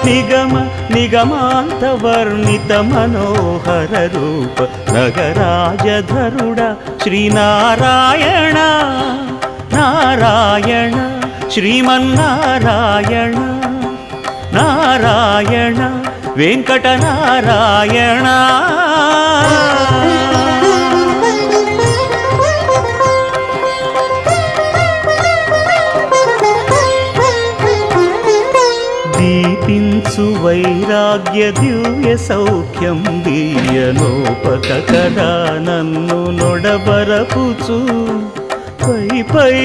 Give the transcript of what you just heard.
నిగమ నిగమాంత వర్ణిత మనోహర రూప నగరాజధరుడ శ్రీనారాయణ నారాయణ శ్రీమన్నారాయణ నారాయణ వెంకటనారాయణ. దీపించు వైరాగ్య దివ్య సౌఖ్యం దీయనోపక కదా నన్ను నొడబరపుచు పై పై